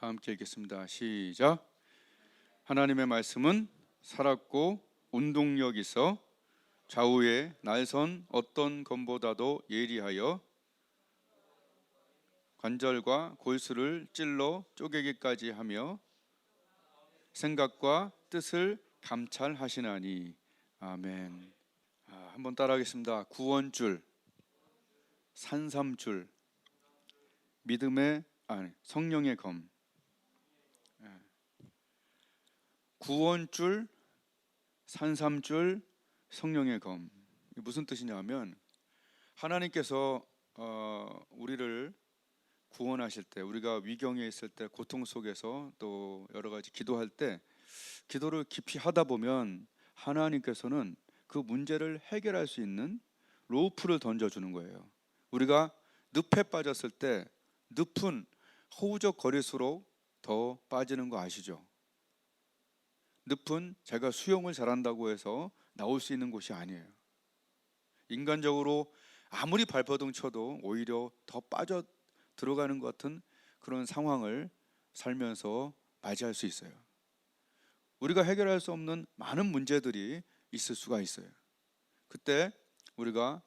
다 함께 읽겠습니다. 시작. 하나님의 말씀은 살았고 운동력 있어 좌우에 날선 어떤 검보다도 예리하여 관절과 골수를 찔러 쪼개기까지 하며 생각과 뜻을 감찰하시나니. 아멘. 한번 따라하겠습니다. 구원줄, 산삼줄, 믿음의 성령의 검. 구원줄, 산삼줄, 성령의 검. 무슨 뜻이냐면 하나님께서 우리를 구원하실 때, 우리가 위경에 있을 때, 고통 속에서 또 여러 가지 기도할 때, 기도를 깊이 하다 보면 하나님께서는 그 문제를 해결할 수 있는 로프를 던져주는 거예요. 우리가 늪에 빠졌을 때 늪은 허우적거릴수록 더 빠지는 거 아시죠? 늪은 제가 수영을 잘한다고 해서 나올 수 있는 곳이 아니에요. 인간적으로 아무리 발버둥 쳐도 오히려 더 빠져 들어가는 것 같은 그런 상황을 살면서 맞이할 수 있어요. 우리가 해결할 수 없는 많은 문제들이 있을 수가 있어요. 그때 우리가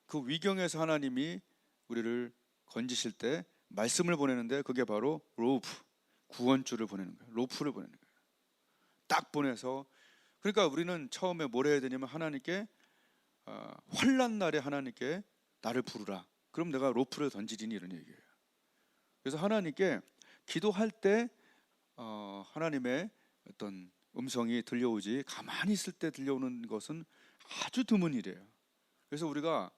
그 위경에서 하나님이 우리를 건지실 때 말씀을 보내는데, 그게 바로 로프, 구원줄을 보내는 거예요. 로프를 보내는 거예요. 딱 보내서, 그러니까 우리는 처음에 뭘 해야 되냐면 하나님께 환난 날에 하나님께 나를 부르라. 그럼 내가 로프를 던지리니, 이런 얘기예요. 그래서 하나님께 기도할 때 하나님의 어떤 음성이 들려오지, 가만히 있을 때 들려오는 것은 아주 드문 일이에요. 그래서 우리가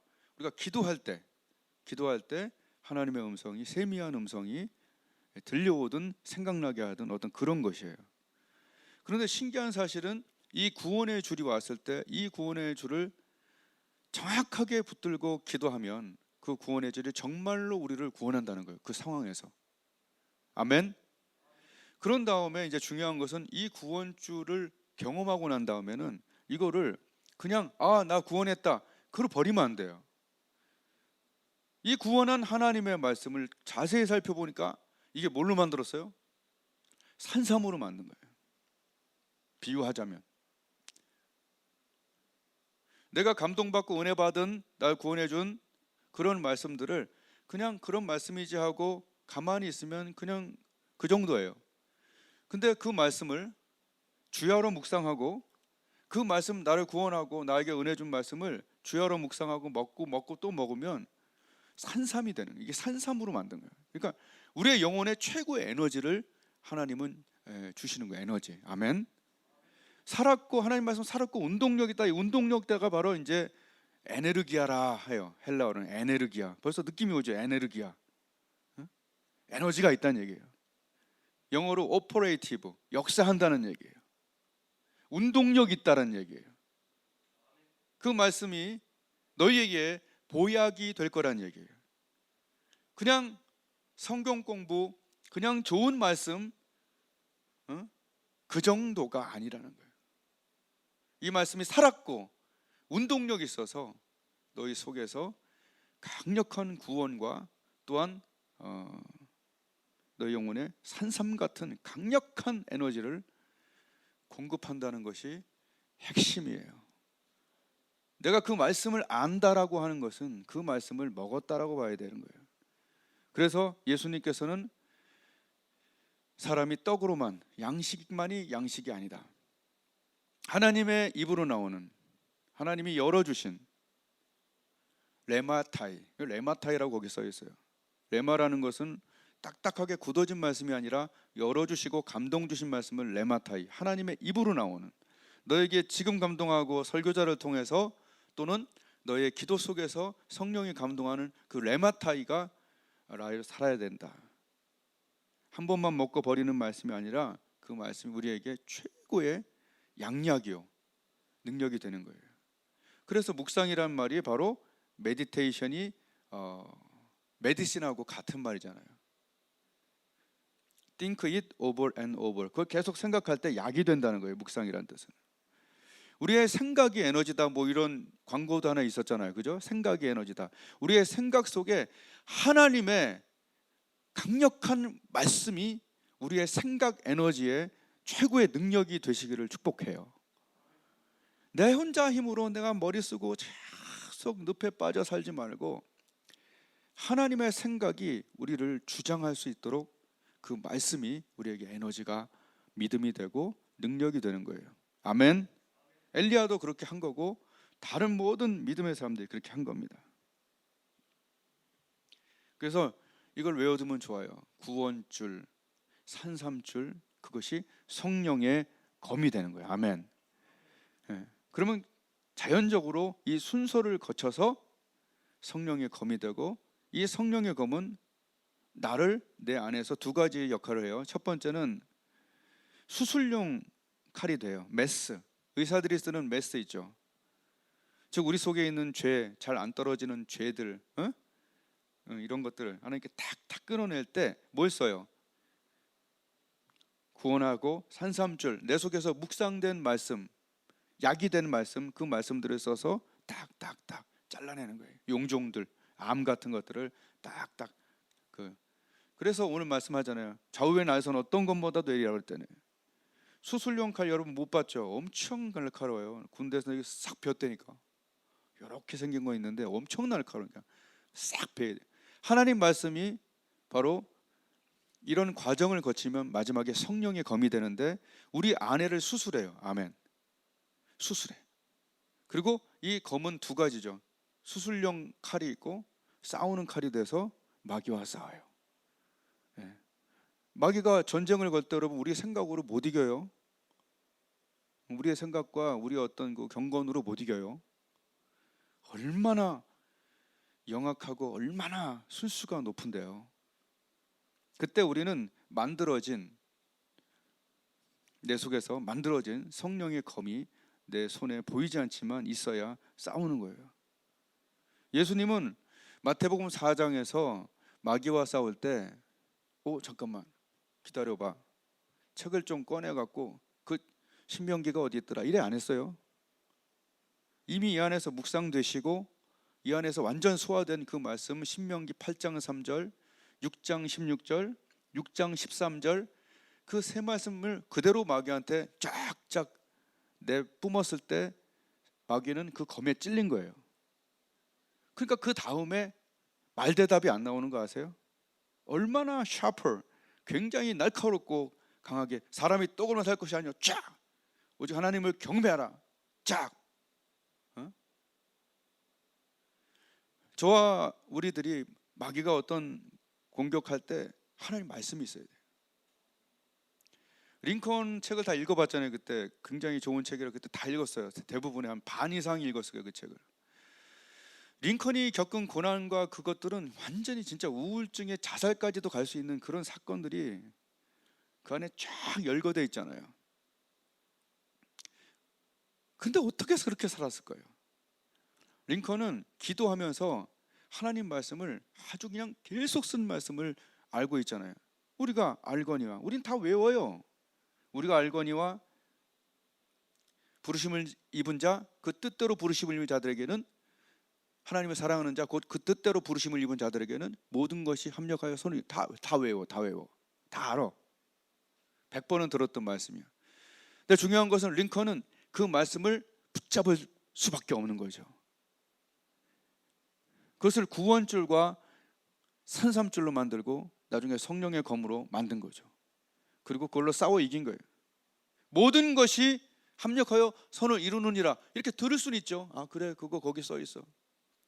기도할 때 하나님의 음성이, 세미한 음성이 들려오든 생각나게 하든 어떤 그런 것이에요. 그런데 신기한 사실은 이 구원의 줄이 왔을 때 이 구원의 줄을 정확하게 붙들고 기도하면 그 구원의 줄이 정말로 우리를 구원한다는 거예요. 그 상황에서. 아멘. 그런 다음에 이제 중요한 것은 이 구원줄을 경험하고 난 다음에는 이거를 그냥 나 구원했다, 그걸 버리면 안 돼요. 이 구원한 하나님의 말씀을 자세히 살펴보니까 이게 뭘로 만들었어요? 산삼으로 만든 거예요. 비유하자면 내가 감동받고 은혜 받은, 날 구원해 준 그런 말씀들을 그냥 그런 말씀이지 하고 가만히 있으면 그냥 그 정도예요. 근데 그 말씀을 주야로 묵상하고, 그 말씀, 나를 구원하고 나에게 은혜 준 말씀을 주야로 묵상하고 먹고 또 먹으면 산삼이 되는, 이게 산삼으로 만든 거예요. 그러니까 우리의 영혼의 최고의 에너지를 하나님은 주시는 거예요. 에너지. 아멘. 살았고, 하나님 말씀 살았고 운동력이다. 이 운동력대가 바로 이제 에네르기아라 해요. 헬라어는 에네르기아. 벌써 느낌이 오죠. 에네르기아. 에너지가 있다는 얘기예요. 영어로 오퍼레이티브, 역사한다는 얘기예요. 운동력 있다는 얘기예요. 그 말씀이 너희에게 보약이 될 거라는 얘기예요. 그냥 성경 공부, 그냥 좋은 말씀, 그 정도가 아니라는 거예요. 이 말씀이 살았고 운동력이 있어서 너희 속에서 강력한 구원과 또한 너희 영혼에 산삼 같은 강력한 에너지를 공급한다는 것이 핵심이에요. 내가 그 말씀을 안다라고 하는 것은 그 말씀을 먹었다라고 봐야 되는 거예요. 그래서 예수님께서는 사람이 떡으로만, 양식만이 양식이 아니다. 하나님의 입으로 나오는, 하나님이 열어주신 레마타이라고 거기 써 있어요. 레마라는 것은 딱딱하게 굳어진 말씀이 아니라 열어주시고 감동 주신 말씀을 레마타이, 하나님의 입으로 나오는, 너에게 지금 감동하고 설교자를 통해서 또는 너의 기도 속에서 성령이 감동하는 그 레마타이가 라이를 살아야 된다. 한 번만 먹고 버리는 말씀이 아니라 그 말씀이 우리에게 최고의 양약이요, 능력이 되는 거예요. 그래서 묵상이란 말이 바로 메디테이션이 메디신하고 같은 말이잖아요. Think it over and over. 그걸 계속 생각할 때 약이 된다는 거예요. 묵상이란 뜻은. 우리의 생각이 에너지다, 뭐 이런 광고도 하나 있었잖아요. 그죠? 생각이 에너지다. 우리의 생각 속에 하나님의 강력한 말씀이 우리의 생각 에너지의 최고의 능력이 되시기를 축복해요. 내 혼자 힘으로 내가 머리 쓰고 계속 늪에 빠져 살지 말고 하나님의 생각이 우리를 주장할 수 있도록 그 말씀이 우리에게 에너지가 믿음이 되고 능력이 되는 거예요. 아멘. 엘리야도 그렇게 한 거고 다른 모든 믿음의 사람들이 그렇게 한 겁니다. 그래서 이걸 외워두면 좋아요. 구원줄, 산삼줄, 그것이 성령의 검이 되는 거예요. 아멘. 예. 그러면 자연적으로 이 순서를 거쳐서 성령의 검이 되고, 이 성령의 검은 나를 내 안에서 두 가지 역할을 해요. 첫 번째는 수술용 칼이 돼요. 메스. 의사들이 쓰는 메스 있죠. 즉 우리 속에 있는 죄, 잘 안 떨어지는 죄들, 이런 것들을 하나님께 탁탁 끊어낼 때 뭘 써요? 구원하고 산삼줄, 내 속에서 묵상된 말씀, 약이 된 말씀, 그 말씀들을 써서 딱딱딱 잘라내는 거예요. 용종들, 암 같은 것들을 딱딱. 그래서 오늘 말씀하잖아요. 좌우의 날선 어떤 것보다도 예리하고 그랬더니, 수술용 칼 여러분 못 봤죠? 엄청 날카로워요. 군대에서 싹 벼대니까 이렇게 생긴 거 있는데 엄청 날카로우니까 싹 베야 돼. 하나님 말씀이 바로 이런 과정을 거치면 마지막에 성령의 검이 되는데, 우리 안에를 수술해요. 아멘. 수술해. 그리고 이 검은 두 가지죠. 수술용 칼이 있고 싸우는 칼이 돼서 마귀와 싸워요. 예. 마귀가 전쟁을 걸 때 여러분 우리 생각으로 못 이겨요. 우리의 생각과 우리의 어떤 그 경건으로 못 이겨요. 얼마나 영악하고 얼마나 순수가 높은데요. 그때 우리는 내 속에서 만들어진 성령의 검이 내 손에 보이지 않지만 있어야 싸우는 거예요. 예수님은 마태복음 4장에서 마귀와 싸울 때 잠깐만 기다려봐, 책을 좀 꺼내갖고 그 신명기가 어디 있더라 이래 안 했어요. 이미 이 안에서 묵상되시고 이 안에서 완전 소화된 그 말씀, 신명기 8장 3절, 6장 16절, 6장 13절, 그 세 말씀을 그대로 마귀한테 쫙쫙 내뿜었을 때 마귀는 그 검에 찔린 거예요. 그러니까 그 다음에 말대답이 안 나오는 거 아세요? 얼마나 샤퍼, 굉장히 날카롭고 강하게, 사람이 떡으로만 살 것이 아니라 쫙, 오직 하나님을 경배하라, 쫙. 저와 우리들이 마귀가 어떤 공격할 때 하나님 말씀이 있어야 돼요. 링컨 책을 다 읽어봤잖아요. 그때 굉장히 좋은 책이라 그때 다 읽었어요. 대부분의 한 반 이상 읽었어요, 그 책을. 링컨이 겪은 고난과 그것들은 완전히 진짜 우울증에 자살까지도 갈 수 있는 그런 사건들이 그 안에 쫙 열거되어 있잖아요. 근데 어떻게 해서 그렇게 살았을까요? 링컨은 기도하면서 하나님 말씀을 아주 그냥 계속 쓴 말씀을 알고 있잖아요. 우리가 알거니와, 우린 다 외워요. 우리가 알거니와 부르심을 입은 자, 그 뜻대로 부르심을 입은 자들에게는, 하나님을 사랑하는 자, 곧 그 뜻대로 부르심을 입은 자들에게는 모든 것이 합력하여 손을 다 외워, 다 알아. 100번은 들었던 말씀이야. 근데 중요한 것은 링컨은 그 말씀을 붙잡을 수밖에 없는 거죠. 그것을 구원줄과 산삼줄로 만들고 나중에 성령의 검으로 만든 거죠. 그리고 그걸로 싸워 이긴 거예요. 모든 것이 합력하여 선을 이루느니라, 이렇게 들을 수는 있죠. 아 그래, 그거 거기 써 있어.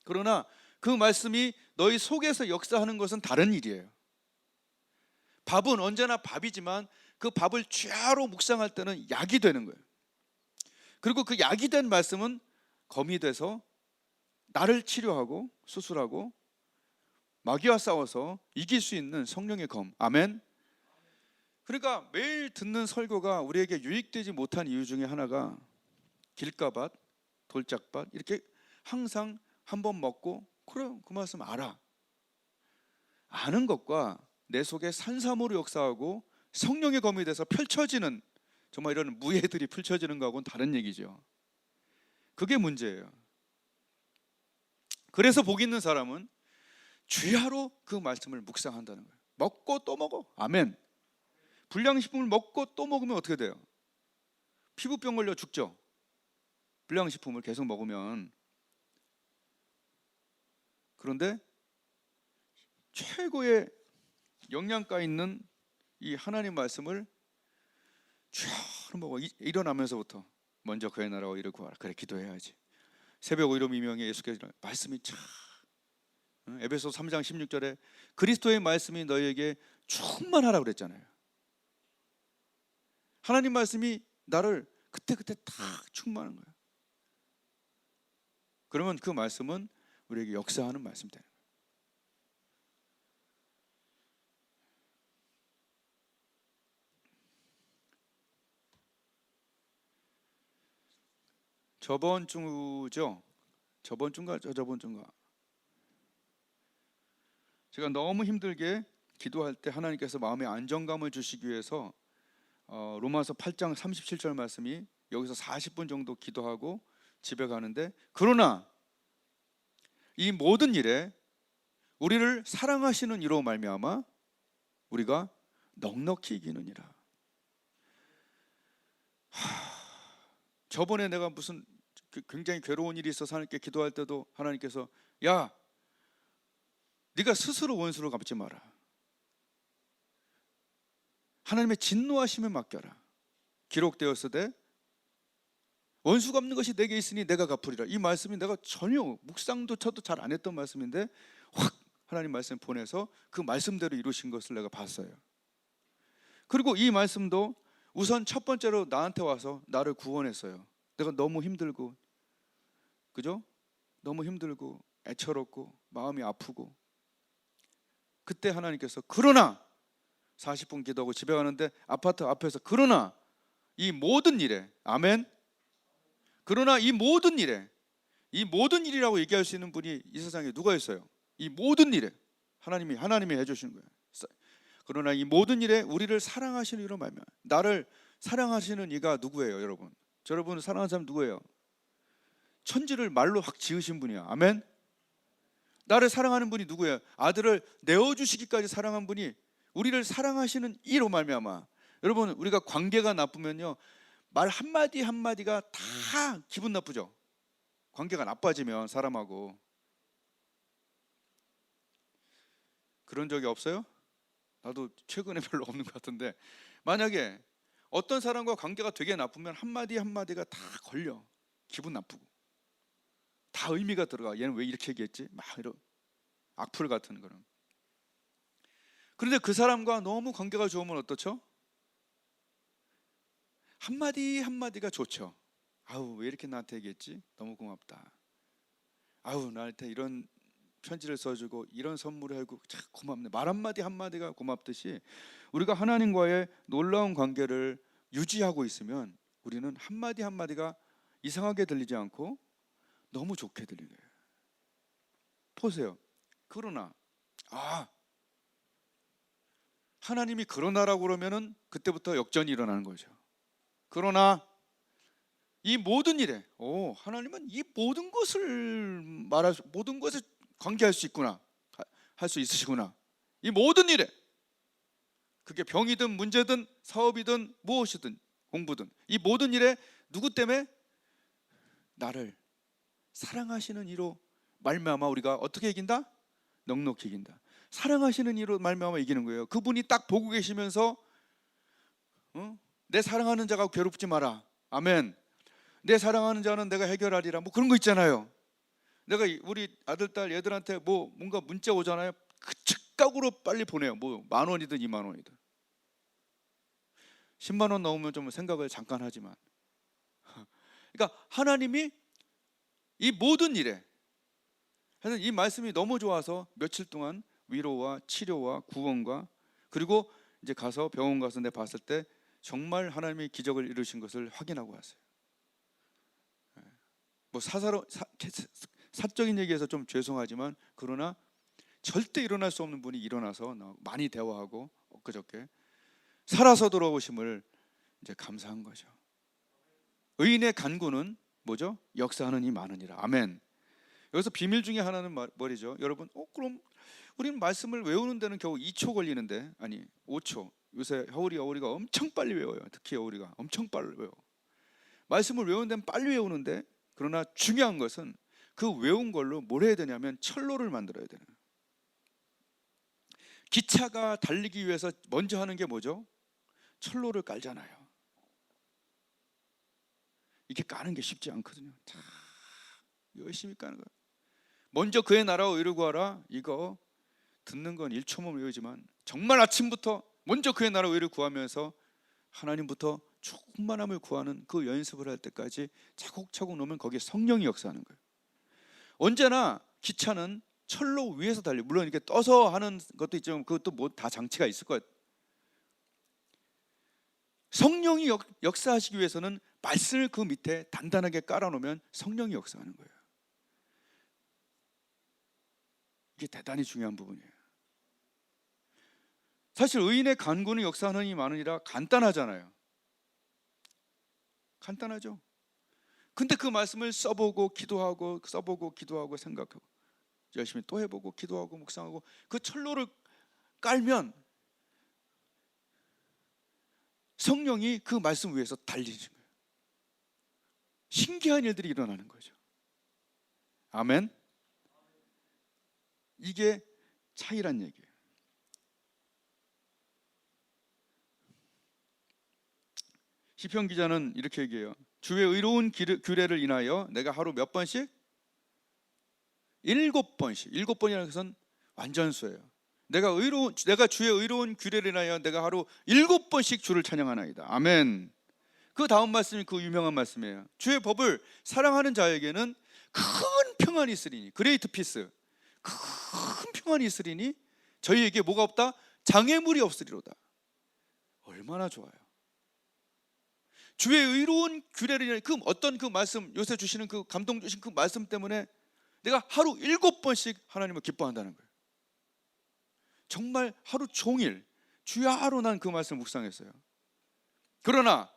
그러나 그 말씀이 너희 속에서 역사하는 것은 다른 일이에요. 밥은 언제나 밥이지만 그 밥을 쥐하로 묵상할 때는 약이 되는 거예요. 그리고 그 약이 된 말씀은 검이 돼서 나를 치료하고 수술하고 마귀와 싸워서 이길 수 있는 성령의 검. 아멘. 그러니까 매일 듣는 설교가 우리에게 유익되지 못한 이유 중에 하나가 길가밭, 돌짝밭, 이렇게 항상 한번 먹고 그래 그 말씀 알아, 아는 것과 내 속에 산삼으로 역사하고 성령의 검이 돼서 펼쳐지는, 정말 이런 무예들이 펼쳐지는 거하고는 다른 얘기죠. 그게 문제예요. 그래서 복 있는 사람은 주야로 그 말씀을 묵상한다는 거예요. 먹고 또 먹어. 아멘. 불량식품을 먹고 또 먹으면 어떻게 돼요? 피부병 걸려 죽죠. 불량식품을 계속 먹으면. 그런데 최고의 영양가 있는 이 하나님 말씀을 쫙 먹어. 일어나면서부터 먼저 그의 나라와 이를 구하라. 그래, 기도해야지. 새벽 오이로 미명에 예수께서 말씀이 참, 에베소 3장 16절에 그리스도의 말씀이 너희에게 충만하라고 그랬잖아요. 하나님 말씀이 나를 그때그때 다 충만한 거예요. 그러면 그 말씀은 우리에게 역사하는 말씀이 되는 거예요. 저번 주죠. 저번 주인가 저저번 주인가 제가 너무 힘들게 기도할 때 하나님께서 마음의 안정감을 주시기 위해서 로마서 8장 37절 말씀이 여기서 40분 정도 기도하고 집에 가는데, 그러나 이 모든 일에 우리를 사랑하시는 이로 말미암아 우리가 넉넉히 이기느니라. 저번에 내가 무슨 굉장히 괴로운 일이 있어서 하나님께 기도할 때도 하나님께서 야, 네가 스스로 원수를 갚지 마라. 하나님의 진노하심에 맡겨라. 기록되었으되 원수 갚는 것이 내게 있으니 내가 갚으리라. 이 말씀이 내가 전혀 묵상도 저도 잘 안 했던 말씀인데 확 하나님 말씀 보내서 그 말씀대로 이루신 것을 내가 봤어요. 그리고 이 말씀도 우선 첫 번째로 나한테 와서 나를 구원했어요. 내가 너무 힘들고, 그죠? 너무 힘들고 애처롭고 마음이 아프고, 그때 하나님께서 그러나 40분 기도하고 집에 가는데 아파트 앞에서 그러나 이 모든 일에, 아멘, 그러나 이 모든 일에, 이 모든 일이라고 얘기할 수 있는 분이 이 세상에 누가 있어요? 이 모든 일에 하나님이 해주신 거예요. 그러나 이 모든 일에 우리를 사랑하시는 이로 말미암아. 나를 사랑하시는 이가 누구예요, 여러분? 여러분을 사랑하는 사람 누구예요? 천지를 말로 확 지으신 분이야. 아멘. 나를 사랑하는 분이 누구예요? 아들을 내어주시기까지 사랑한 분이 우리를 사랑하시는 이로 말미암아. 여러분, 우리가 관계가 나쁘면요, 말 한마디 한마디가 다 기분 나쁘죠. 관계가 나빠지면 사람하고. 그런 적이 없어요? 나도 최근에 별로 없는 것 같은데, 만약에 어떤 사람과 관계가 되게 나쁘면 한마디 한마디가 다 걸려. 기분 나쁘고 다 의미가 들어가. 얘는 왜 이렇게 얘기했지? 막 이런 악플 같은 그런. 그런데 그 사람과 너무 관계가 좋으면 어떻죠? 한마디 한마디가 좋죠. 아우, 왜 이렇게 나한테 얘기했지? 너무 고맙다. 아우, 나한테 이런 편지를 써주고 이런 선물을 해주고 참 고맙네. 말 한마디 한마디가 고맙듯이 우리가 하나님과의 놀라운 관계를 유지하고 있으면 우리는 한마디 한마디가 이상하게 들리지 않고 너무 좋게 들리게. 보세요. 그러나 하나님이 그러나라고 그러면은 그때부터 역전이 일어나는 거죠. 그러나 이 모든 일에 하나님은 이 모든 것을 모든 것에 관계할 수 있구나, 할 수 있으시구나. 이 모든 일에, 그게 병이든 문제든 사업이든 무엇이든 공부든, 이 모든 일에 누구 때문에? 나를 사랑하시는 이로 말미암아 우리가 어떻게 이긴다? 넉넉히 이긴다. 사랑하시는 이로 말미암아 이기는 거예요. 그분이 딱 보고 계시면서 내 사랑하는 자가 괴롭지 마라. 아멘. 내 사랑하는 자는 내가 해결하리라. 뭐 그런 거 있잖아요. 내가 우리 아들 딸 얘들한테 뭔가 문자 오잖아요. 그 즉각으로 빨리 보내요. 뭐 10,000원이든 20,000원이든 10만 원 넣으면 좀 생각을 잠깐 하지만, 그러니까 하나님이 이 모든 일에, 이 말씀이 너무 좋아서 며칠 동안 위로와 치료와 구원과, 그리고 이제 가서 병원 가서 내 봤을 때 정말 하나님이 기적을 이루신 것을 확인하고 왔어요. 뭐 사적인 얘기해서 좀 죄송하지만, 그러나 절대 일어날 수 없는 분이 일어나서 많이 대화하고 엊그저께 살아서 돌아오심을 이제 감사한 거죠. 의인의 간구는 뭐죠? 역사하는 이 많으니라. 아멘. 여기서 비밀 중에 하나는 뭐죠? 여러분, 그럼 우리는 말씀을 외우는 데는 겨우 2초 걸리는데, 아니 5초. 요새 어우리가 엄청 빨리 외워요. 특히 어우리가 엄청 빨리 외워. 말씀을 외우는 데는 빨리 외우는데, 그러나 중요한 것은 그 외운 걸로 뭘 해야 되냐면 철로를 만들어야 되는 거예요. 기차가 달리기 위해서 먼저 하는 게 뭐죠? 철로를 깔잖아요. 이게 까는 게 쉽지 않거든요. 다 열심히 까는 거예요. 먼저 그의 나라와 의를 구하라. 이거 듣는 건 1초만 외우지만 정말 아침부터 먼저 그의 나라와 의를 구하면서 하나님부터 충만함을 구하는 그 연습을 할 때까지 차곡차곡 놓으면 거기에 성령이 역사하는 거예요. 언제나 기차는 철로 위에서 달려. 물론 이렇게 떠서 하는 것도 있지만 그것도 뭐 다 장치가 있을 거예요. 성령이 역사하시기 위해서는 말씀을 그 밑에 단단하게 깔아놓으면 성령이 역사하는 거예요. 이게 대단히 중요한 부분이에요. 사실 의인의 간구는 역사하는 힘이 많으니라 간단하잖아요. 간단하죠. 근데 그 말씀을 써보고 기도하고 생각하고 열심히 또 해보고 기도하고 묵상하고 그 철로를 깔면 성령이 그 말씀 위에서 달리는 거예요. 신기한 일들이 일어나는 거죠. 아멘. 이게 차이란 얘기예요. 시편 기자는 이렇게 얘기해요. 주의 의로운 규례를 인하여 내가 하루 몇 번씩? 7번씩. 7번이라는 것은 완전수예요. 내가 주의 의로운 규례를 인하여 내가 하루 7번씩 주를 찬양하나이다. 아멘. 그 다음 말씀이 그 유명한 말씀이에요. 주의 법을 사랑하는 자에게는 큰 평안이 있으리니, 그레이트 피스, 큰 평안이 있으리니 저희에게 뭐가 없다? 장애물이 없으리로다. 얼마나 좋아요. 주의 의로운 규례를, 그 어떤 그 말씀, 요새 주시는 그 감동 주신 그 말씀 때문에 내가 하루 7번씩 하나님을 기뻐한다는 거예요. 정말 하루 종일 주야로 난 그 말씀을 묵상했어요. 그러나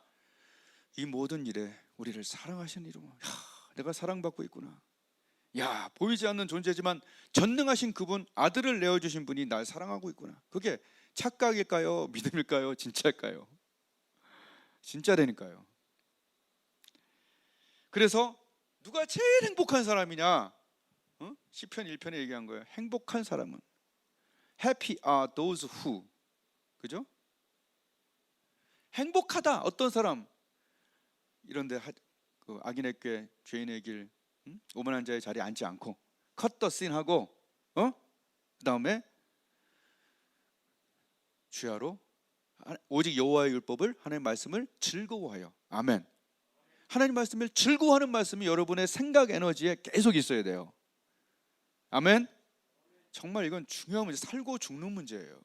이 모든 일에 우리를 사랑하시는 이름으로, 내가 사랑받고 있구나. 야, 보이지 않는 존재지만 전능하신 그분, 아들을 내어주신 분이 날 사랑하고 있구나. 그게 착각일까요? 믿음일까요? 진짜일까요? 진짜라니까요. 그래서 누가 제일 행복한 사람이냐? 시편 1편에 얘기한 거예요. 행복한 사람은 Happy are those who, 그죠? 행복하다. 어떤 사람? 이런데 그 악인의 꾀, 죄인의 길, 오만한 자의 자리에 앉지 않고 cut the sin 하고, 그 다음에 주야로 오직 여호와의 율법을, 하나님의 말씀을 즐거워하여. 아멘. 하나님 말씀을 즐거워하는 말씀이 여러분의 생각 에너지에 계속 있어야 돼요. 아멘. 정말 이건 중요한 문제, 살고 죽는 문제예요.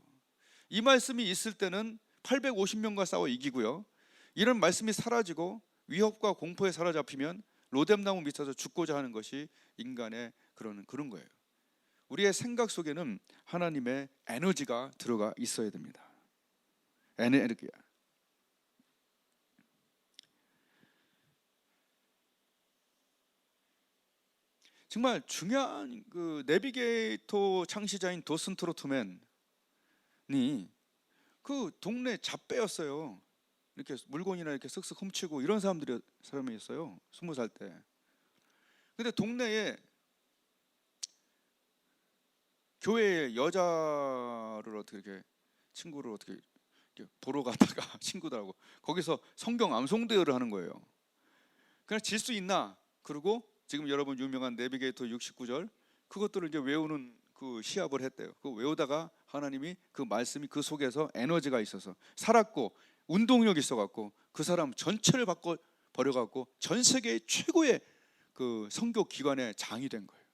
이 말씀이 있을 때는 850명과 싸워 이기고요, 이런 말씀이 사라지고 위협과 공포에 사로잡히면 로뎀나무 밑에서 죽고자 하는 것이 인간의 그런 거예요. 우리의 생각 속에는 하나님의 에너지가 들어가 있어야 됩니다. 에너지야. 정말 중요한 그 내비게이터 창시자인 도슨 트로트맨이 그 동네 잡배였어요. 이렇게 물건이나 이렇게 쓱쓱 훔치고 이런 사람이었어요. 20살 때. 근데 동네에 교회에 여자를 어떻게 이렇게 친구를 어떻게 이렇게 보러 가다가 친구들하고 거기서 성경 암송 대회를 하는 거예요. 그냥 질 수 있나? 그리고 지금 여러분 유명한 내비게이터 69절 그것들을 이제 외우는 그 시합을 했대요. 그 외우다가 하나님이 그 말씀이 그 속에서 에너지가 있어서 살았고 운동력이 있어갖고 그 사람 전체를 바꿔 버려갖고 전 세계 최고의 그 선교 기관의 장이 된 거예요.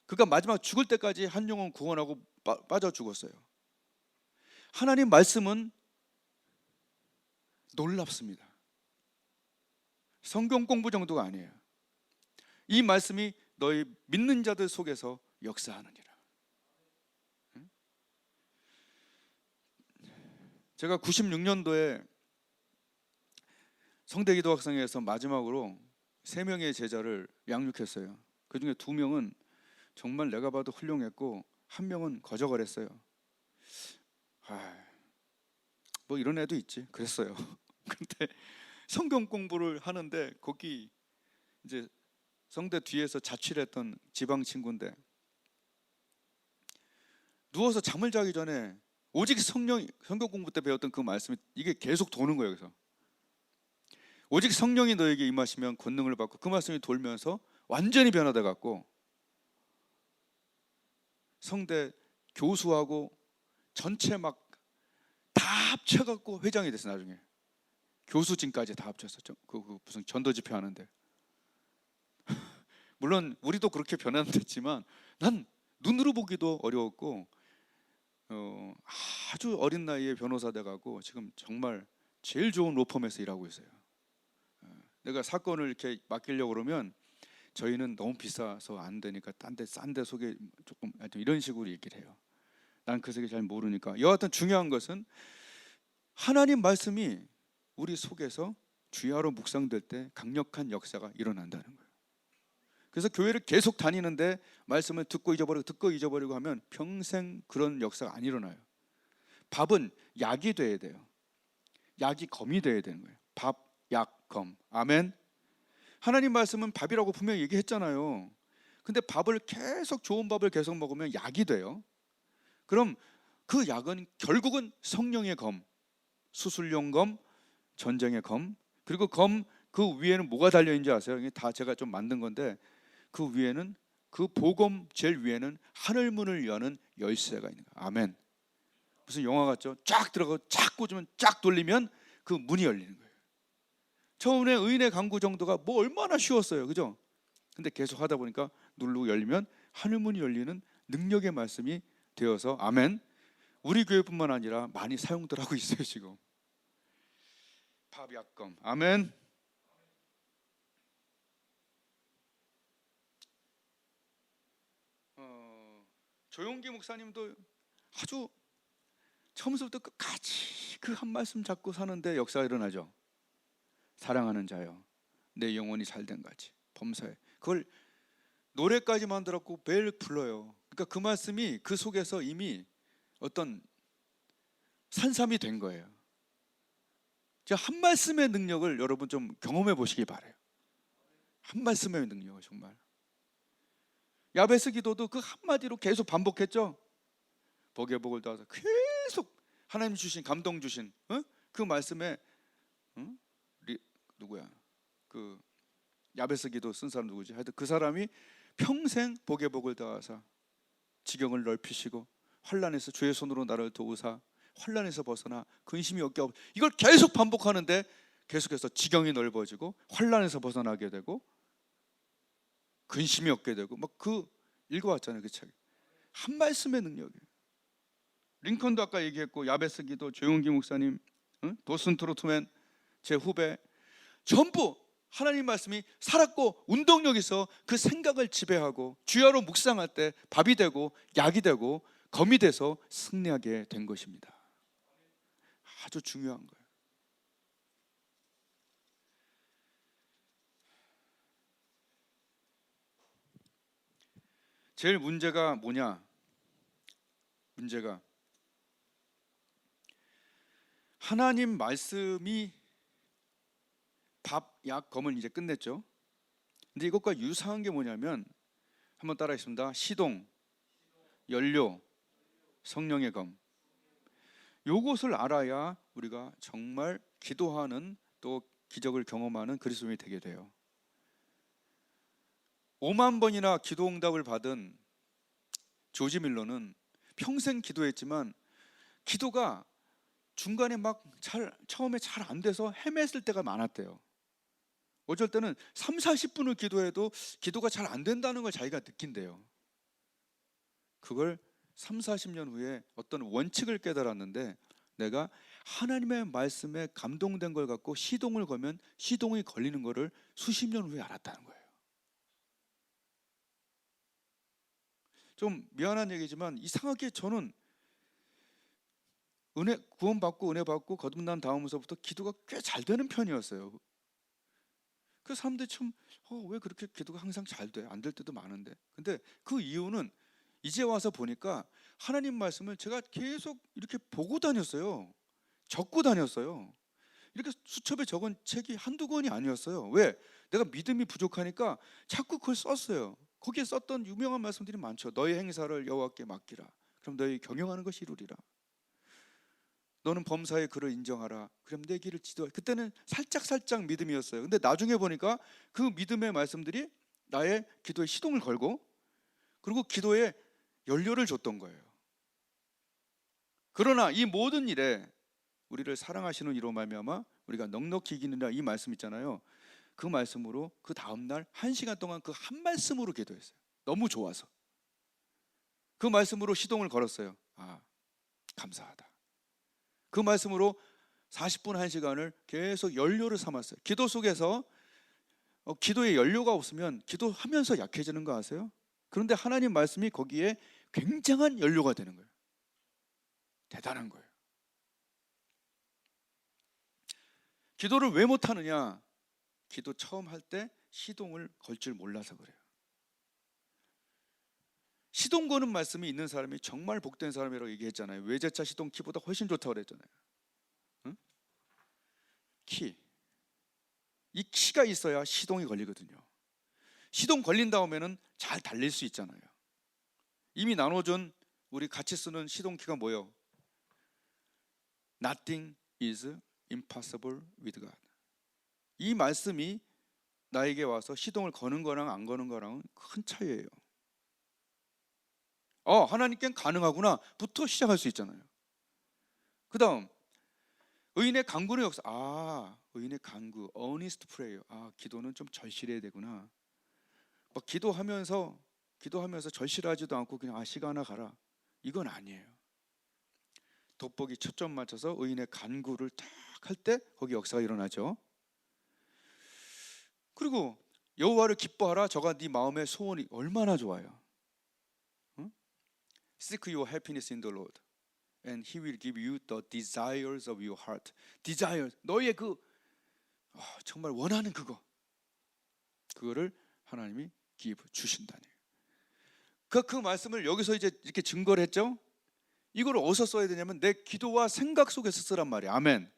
그가 마지막 죽을 때까지 한 영혼 구원하고 빠져 죽었어요. 하나님 말씀은 놀랍습니다. 성경 공부 정도가 아니에요. 이 말씀이 너희 믿는 자들 속에서 역사하느니라. 제가 96년도에 성대기도 학생회에서 마지막으로 3명의 제자를 양육했어요. 그 중에 2명은 정말 내가 봐도 훌륭했고 1명은 거저거렸어요. 뭐 이런 애도 있지. 그랬어요. 근데 성경 공부를 하는데 거기 이제 성대 뒤에서 자취를 했던 지방 친구인데 누워서 잠을 자기 전에 오직 성경 공부 때 배웠던 그 말씀이 이게 계속 도는 거예요. 그래서 오직 성령이 너에게 임하시면 권능을 받고, 그 말씀이 돌면서 완전히 변화돼 갖고 성대 교수하고 전체 막 다 합쳐갖고 회장이 됐어. 나중에 교수진까지 다 합쳐서 그 무슨 전도 집회 하는데, 물론 우리도 그렇게 변화됐지만 난 눈으로 보기도 어려웠고 아주 어린 나이에 변호사 돼가고 지금 정말 제일 좋은 로펌에서 일하고 있어요. 내가 사건을 이렇게 맡기려고 그러면 저희는 너무 비싸서 안 되니까 싼 데 소개 조금 이런 식으로 얘기를 해요. 난 그 세계 잘 모르니까. 여하튼 중요한 것은 하나님 말씀이 우리 속에서 주야로 묵상될 때 강력한 역사가 일어난다는 거예요. 그래서 교회를 계속 다니는데 말씀을 듣고 잊어버리고 하면 평생 그런 역사가 안 일어나요. 밥은 약이 돼야 돼요. 약이 검이 돼야 되는 거예요. 밥, 약, 검. 아멘. 하나님 말씀은 밥이라고 분명히 얘기했잖아요. 근데 밥을 계속, 좋은 밥을 계속 먹으면 약이 돼요. 그럼 그 약은 결국은 성령의 검, 수술용 검, 전쟁의 검, 그리고 검 그 위에는 뭐가 달려있는지 아세요? 이게 다 제가 좀 만든 건데, 그 위에는, 그 보검 제일 위에는 하늘문을 여는 열쇠가 있는 거예요. 아멘. 무슨 영화 같죠? 쫙 들어가고 쫙 꽂으면 쫙 돌리면 그 문이 열리는 거예요. 처음에 의인의 강구 정도가 뭐 얼마나 쉬웠어요, 그죠? 근데 계속 하다 보니까 누르고 열리면 하늘문이 열리는 능력의 말씀이 되어서, 아멘. 우리 교회뿐만 아니라 많이 사용들 하고 있어요 지금. 밥약검. 아멘. 조용기 목사님도 아주 처음부터 끝까지 그 한 말씀 잡고 사는데 역사가 일어나죠. 사랑하는 자여, 내 영혼이 잘된 같이 범사에. 그걸 노래까지 만들었고 매일 불러요. 그러니까 그 말씀이 그 속에서 이미 어떤 산삼이 된 거예요. 제가 한 말씀의 능력을 여러분 좀 경험해 보시기 바라요. 한 말씀의 능력을 정말. 야베스 기도도 그 한마디로 계속 반복했죠. 복에 복을 더하사. 계속 하나님 주신, 감동 주신 그 말씀에 누구야? 그 야베스 기도 쓴 사람 누구지? 하여튼 그 사람이 평생 복에 복을 더하사 지경을 넓히시고 환난에서 주의 손으로 나를 도우사 환난에서 벗어나 근심이 없게 하고, 이걸 계속 반복하는데 계속해서 지경이 넓어지고 환난에서 벗어나게 되고 근심이 없게 되고, 막 그 읽어왔잖아요. 그 책. 한 말씀의 능력이에요. 링컨도 아까 얘기했고, 야베스 기도, 조용기 목사님, 도슨 트로트맨 제 후배, 전부 하나님 말씀이 살았고 운동력이 있어 그 생각을 지배하고 주야로 묵상할 때 밥이 되고 약이 되고 검이 돼서 승리하게 된 것입니다. 아주 중요한 거예요. 제일 문제가 뭐냐? 문제가 하나님 말씀이 밥, 약, 검을 이제 끝냈죠. 근데 이것과 유사한 게 뭐냐면, 한번 따라하겠습니다. 시동, 연료, 성령의 검. 요것을 알아야 우리가 정말 기도하는, 또 기적을 경험하는 그리스도인이 되게 돼요. 5만 번이나 기도 응답을 받은 조지 밀러는 평생 기도했지만 기도가 중간에 막 처음에 잘 안 돼서 헤맸을 때가 많았대요. 어쩔 때는 30-40분을 기도해도 기도가 잘 안 된다는 걸 자기가 느낀대요. 그걸 30-40년 후에 어떤 원칙을 깨달았는데, 내가 하나님의 말씀에 감동된 걸 갖고 시동을 걸면 시동이 걸리는 거를 수십 년 후에 알았다는 거예요. 좀 미안한 얘기지만 이상하게 저는 구원받고 은혜 받고 거듭난 다음서부터 기도가 꽤 잘 되는 편이었어요. 그 사람들이 참 왜 그렇게 기도가 항상 잘 돼? 안 될 때도 많은데. 근데 그 이유는 이제 와서 보니까 하나님 말씀을 제가 계속 이렇게 보고 다녔어요. 적고 다녔어요. 이렇게 수첩에 적은 책이 한두 권이 아니었어요. 왜? 내가 믿음이 부족하니까 자꾸 그걸 썼어요. 거기에 썼던 유명한 말씀들이 많죠. 너희 행사를 여호와께 맡기라. 그럼 너희 경영하는 것이 이루리라. 너는 범사의 그를 인정하라. 그럼 내 길을 지도하. 그때는 살짝 믿음이었어요. 근데 나중에 보니까 그 믿음의 말씀들이 나의 기도에 시동을 걸고, 그리고 기도에 연료를 줬던 거예요. 그러나 이 모든 일에 우리를 사랑하시는 이로 말미암아 우리가 넉넉히 이기느라, 이 말씀 있잖아요. 그 말씀으로 그 다음날 1시간 동안 그 한 말씀으로 기도했어요. 너무 좋아서 그 말씀으로 시동을 걸었어요. 아, 감사하다. 그 말씀으로 40분 1시간을 계속 연료를 삼았어요. 기도 속에서 기도에 연료가 없으면 기도하면서 약해지는 거 아세요? 그런데 하나님 말씀이 거기에 굉장한 연료가 되는 거예요. 대단한 거예요. 기도를 왜 못하느냐? 기도 처음 할 때 시동을 걸 줄 몰라서 그래요. 시동 거는 말씀이 있는 사람이 정말 복된 사람이라고 얘기했잖아요. 외제차 시동 키보다 훨씬 좋다고 그랬잖아요. 응? 키. 이 키가 있어야 시동이 걸리거든요. 시동 걸린 다음에는 잘 달릴 수 있잖아요. 이미 나눠준 우리 같이 쓰는 시동키가 뭐예요? Nothing is impossible with God. 이 말씀이 나에게 와서 시동을 거는 거랑 안 거는 거랑은 큰 차이예요. 하나님께는 가능하구나 부터 시작할 수 있잖아요. 그 다음 의인의 간구의 역사. 의인의 간구, earnest prayer. 기도는 좀 절실해야 되구나. 막 기도하면서 절실하지도 않고 그냥 시간 하나 가라, 이건 아니에요. 돋보기 초점 맞춰서 의인의 간구를 딱 할 때 거기 역사가 일어나죠. 그리고 여호와를 기뻐하라, 저가 네 마음의 소원이. 얼마나 좋아요. 응? Seek your happiness in the Lord and He will give you the desires of your heart. Desire, 너의 정말 원하는 그거를 하나님이 주신다니. 그 말씀을 여기서 이제 이렇게 증거를 했죠. 이걸 어디서 써야 되냐면 내 기도와 생각 속에서 쓰란 말이에요. 아멘.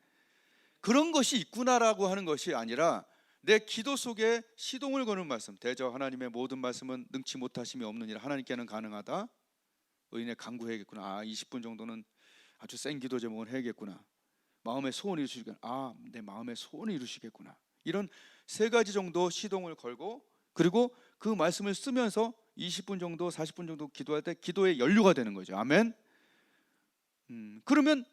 그런 것이 있구나라고 하는 것이 아니라 내 기도 속에 시동을 거는 말씀. 대저 하나님의 모든 말씀은 능치 못하심이 없느니라. 하나님께는 가능하다. 의인의 간구해야겠구나. 20분 정도는 아주 센 기도 제목을 해야겠구나. 마음의 소원을 이루시겠구나. 내 마음의 소원을 이루시겠구나. 이런 3가지 정도 시동을 걸고, 그리고 그 말씀을 쓰면서 20분 정도 40분 정도 기도할 때 기도의 연료가 되는 거죠. 아멘. 그러면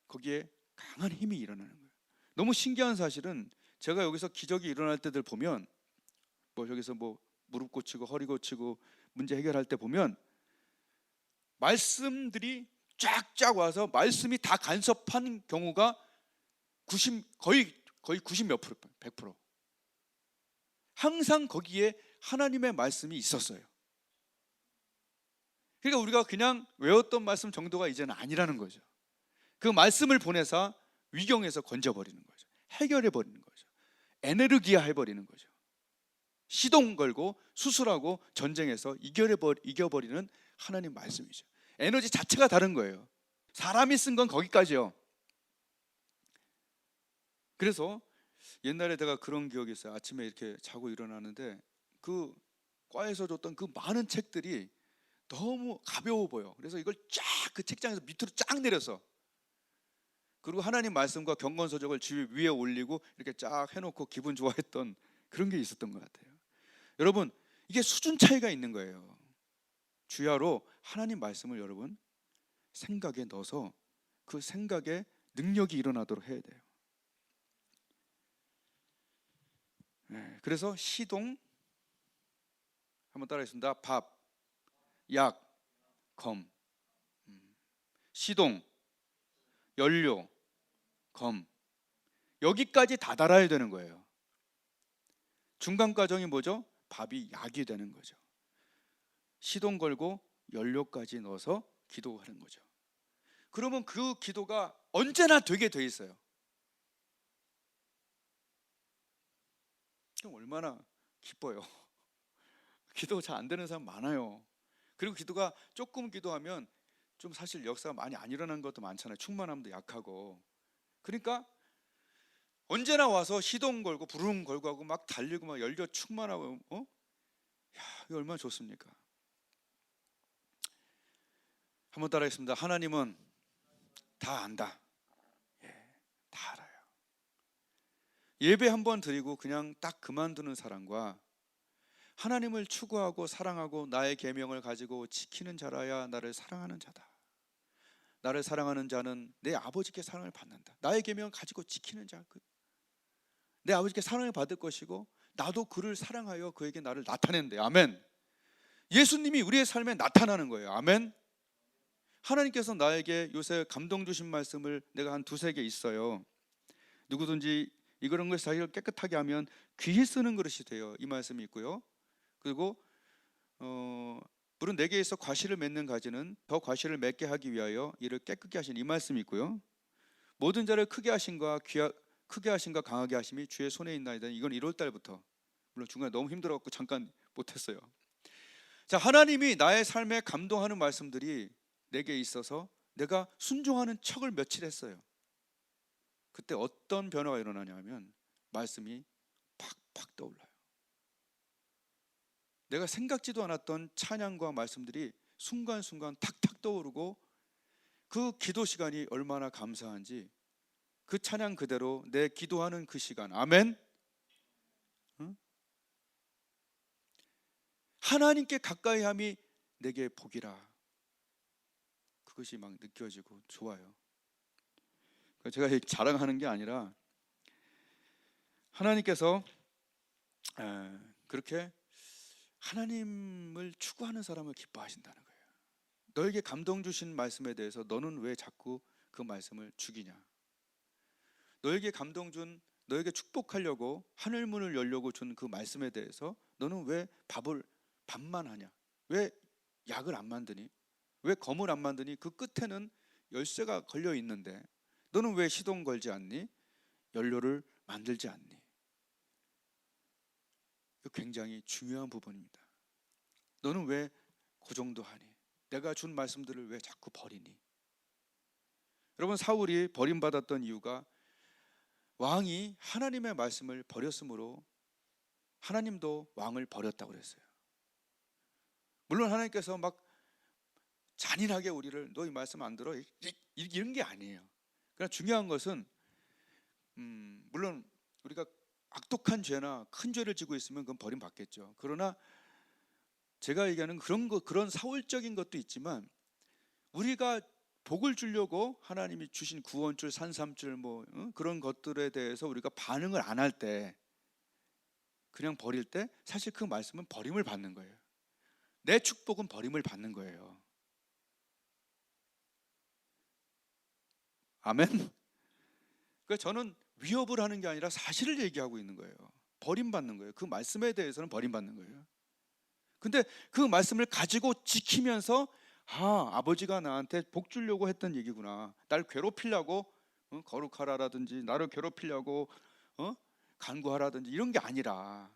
거기에 강한 힘이 일어나는 거예요. 너무 신기한 사실은 제가 여기서 기적이 일어날 때들 보면, 여기서 무릎 고치고 허리 고치고 문제 해결할 때 보면 말씀들이 쫙쫙 와서 말씀이 다 간섭한 경우가 거의 90 몇 프로, 100%. 항상 거기에 하나님의 말씀이 있었어요. 그러니까 우리가 그냥 외웠던 말씀 정도가 이제는 아니라는 거죠. 그 말씀을 보내서 위경에서 건져버리는 거죠. 해결해버리는 거죠. 에네르기아 해버리는 거죠. 시동 걸고 수술하고 전쟁에서 이겨버리는 하나님 말씀이죠. 에너지 자체가 다른 거예요. 사람이 쓴 건 거기까지요. 그래서 옛날에 내가 그런 기억이 있어요. 아침에 이렇게 자고 일어나는데 그 과에서 줬던 그 많은 책들이 너무 가벼워 보여. 그래서 이걸 쫙 그 책장에서 밑으로 쫙 내려서, 그리고 하나님 말씀과 경건서적을 집 위에 올리고 이렇게 쫙 해놓고 기분 좋아했던 그런 게 있었던 것 같아요. 여러분, 이게 수준 차이가 있는 거예요. 주야로 하나님 말씀을 여러분 생각에 넣어서 그 생각에 능력이 일어나도록 해야 돼요. 그래서 시동 한번 따라하겠습니다. 밥, 약, 검. 시동, 연료, 검. 여기까지 다 달아야 되는 거예요. 중간 과정이 뭐죠? 밥이 약이 되는 거죠. 시동 걸고 연료까지 넣어서 기도하는 거죠. 그러면 그 기도가 언제나 되게 돼 있어요. 그럼 얼마나 기뻐요. 기도 잘 안 되는 사람 많아요. 그리고 기도가 조금 기도하면 좀 사실 역사가 많이 안 일어나는 것도 많잖아요. 충만함도 약하고. 그러니까 언제나 와서 시동 걸고 부르릉 걸고 하고 막 달리고 막 열려 충만하고 이거 얼마나 좋습니까? 한번 따라하겠습니다. 하나님은 다 안다. 다 알아요. 예배 한번 드리고 그냥 딱 그만두는 사람과 하나님을 추구하고 사랑하고 나의 계명을 가지고 지키는 자라야 나를 사랑하는 자다. 나를 사랑하는 자는 내 아버지께 사랑을 받는다. 나의 계명을 가지고 지키는 자, 내 아버지께 사랑을 받을 것이고 나도 그를 사랑하여 그에게 나를 나타낸대. 아멘. 예수님이 우리의 삶에 나타나는 거예요. 아멘. 하나님께서 나에게 요새 감동 주신 말씀을 내가 한 두세 개 있어요. 누구든지 이런 것을 자기를 깨끗하게 하면 귀히 쓰는 그릇이 돼요. 이 말씀이 있고요. 그리고 물은 내게 있어 과실을 맺는 가지는 더 과실을 맺게 하기 위하여 이를 깨끗게 하신 이 말씀이 있고요. 모든 자를 크게 하심과 강하게 하심이 주의 손에 있나이다. 이건 1월 달부터, 물론 중간에 너무 힘들어갖고 잠깐 못했어요. 자, 하나님이 나의 삶에 감동하는 말씀들이 내게 있어서 내가 순종하는 척을 며칠 했어요. 그때 어떤 변화가 일어나냐 하면 말씀이 팍팍 떠올라요. 내가 생각지도 않았던 찬양과 말씀들이 순간순간 탁탁 떠오르고 그 기도 시간이 얼마나 감사한지 그 찬양 그대로 내 기도하는 그 시간, 아멘. 응? 하나님께 가까이함이 내게 복이라, 그것이 막 느껴지고 좋아요. 제가 자랑하는 게 아니라 하나님께서 그렇게 하나님을 추구하는 사람을 기뻐하신다는 거예요. 너에게 감동 주신 말씀에 대해서 너는 왜 자꾸 그 말씀을 죽이냐? 너에게 감동 준, 너에게 축복하려고 하늘 문을 열려고 준 그 말씀에 대해서 너는 왜 밥만 하냐? 왜 약을 안 만드니? 왜 검을 안 만드니? 그 끝에는 열쇠가 걸려 있는데 너는 왜 시동 걸지 않니? 연료를 만들지 않니? 이거 굉장히 중요한 부분입니다. 너는 왜 그 정도 하니? 내가 준 말씀들을 왜 자꾸 버리니? 여러분, 사울이 버림받았던 이유가 왕이 하나님의 말씀을 버렸으므로 하나님도 왕을 버렸다고 그랬어요. 물론 하나님께서 막 잔인하게 우리를 너 이 말씀 안 들어 이런 게 아니에요. 그러나 중요한 것은 물론 우리가 악독한 죄나 큰 죄를 지고 있으면 그건 버림받겠죠. 그러나 제가 얘기하는 그런 사울적인 것도 있지만 우리가 복을 주려고 하나님이 주신 구원줄, 산삼줄 그런 것들에 대해서 우리가 반응을 안 할 때, 그냥 버릴 때 사실 그 말씀은 버림을 받는 거예요. 내 축복은 버림을 받는 거예요. 아멘. 그러니까 저는 위협을 하는 게 아니라 사실을 얘기하고 있는 거예요. 버림받는 거예요. 그 말씀에 대해서는 버림받는 거예요. 근데 그 말씀을 가지고 지키면서 아버지가 나한테 복 주려고 했던 얘기구나. 날 괴롭히려고 거룩하라라든지 나를 괴롭히려고 간구하라든지 이런 게 아니라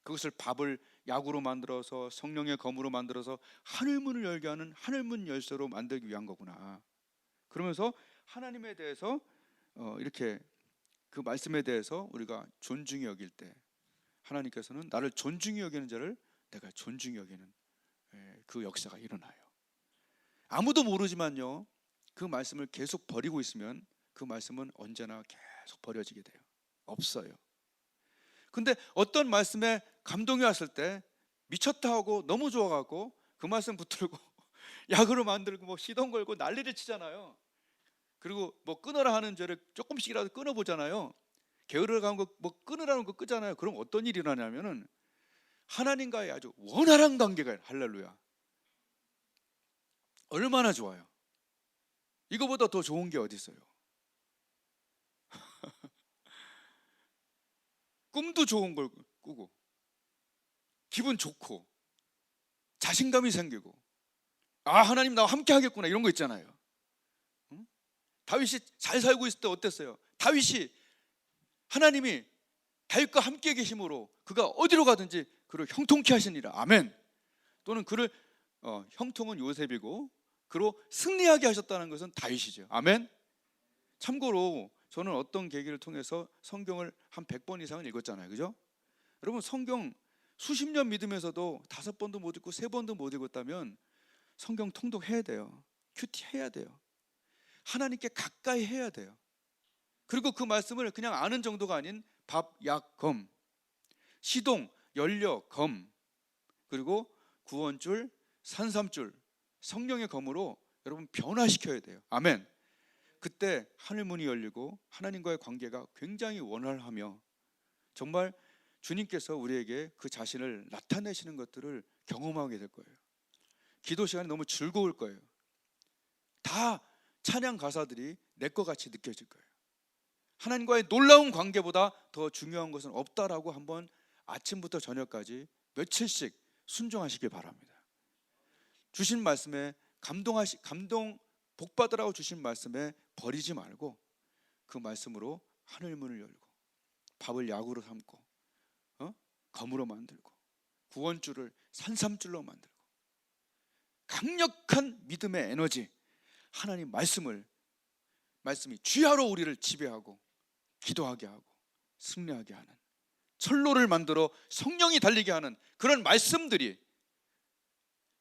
그것을 밥을 약으로 만들어서 성령의 검으로 만들어서 하늘문을 열게 하는 하늘문 열쇠로 만들기 위한 거구나. 그러면서 하나님에 대해서 이렇게 그 말씀에 대해서 우리가 존중히 여길 때 하나님께서는 나를 존중히 여기는 자를 내가 존중히 여기는 그 역사가 일어나요. 아무도 모르지만요, 그 말씀을 계속 버리고 있으면 그 말씀은 언제나 계속 버려지게 돼요. 없어요. 근데 어떤 말씀에 감동이 왔을 때 미쳤다 하고 너무 좋아가고 그 말씀 붙들고 약으로 만들고 시동 걸고 난리를 치잖아요. 그리고 끊어라 하는 죄를 조금씩이라도 끊어보잖아요. 게으르다는 거 끊으라는 거 끄잖아요. 그럼 어떤 일이 일어나냐면은 하나님과의 아주 원활한 관계가, 할렐루야, 얼마나 좋아요. 이거보다 더 좋은 게 어디 있어요? 꿈도 좋은 걸 꾸고 기분 좋고 자신감이 생기고 하나님 나와 함께 하겠구나 이런 거 있잖아요. 응? 다윗이 잘 살고 있을 때 어땠어요? 다윗이 하나님이 다윗과 함께 계심으로 그가 어디로 가든지 그를 형통케 하시니라. 아멘. 또는 그를 형통은 요셉이고 그로 승리하게 하셨다는 것은 다윗이죠. 아멘. 참고로 저는 어떤 계기를 통해서 성경을 한 100번 이상은 읽었잖아요. 그죠? 여러분, 성경 수십 년 믿으면서도 5번도 못 읽고 3번도 못 읽었다면 성경 통독해야 돼요. 큐티 해야 돼요. 하나님께 가까이 해야 돼요. 그리고 그 말씀을 그냥 아는 정도가 아닌 밥, 약, 검, 시동, 연료, 검, 그리고 구원줄, 산삼줄, 성령의 검으로 여러분 변화시켜야 돼요. 아멘. 그때 하늘문이 열리고 하나님과의 관계가 굉장히 원활하며 정말 주님께서 우리에게 그 자신을 나타내시는 것들을 경험하게 될 거예요. 기도 시간이 너무 즐거울 거예요. 다 찬양 가사들이 내 것 같이 느껴질 거예요. 하나님과의 놀라운 관계보다 더 중요한 것은 없다라고 한번 아침부터 저녁까지 며칠씩 순종하시길 바랍니다. 주신 말씀에 감동 복받으라고 주신 말씀에 버리지 말고 그 말씀으로 하늘문을 열고 밥을 약으로 삼고 검으로 만들고 구원줄을 산삼줄로 만들고 강력한 믿음의 에너지, 하나님 말씀이 주야로 우리를 지배하고 기도하게 하고 승리하게 하는, 철로를 만들어 성령이 달리게 하는 그런 말씀들이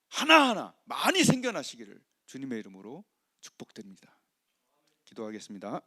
하나하나 많이 생겨나시기를 주님의 이름으로 축복드립니다. 기도하겠습니다.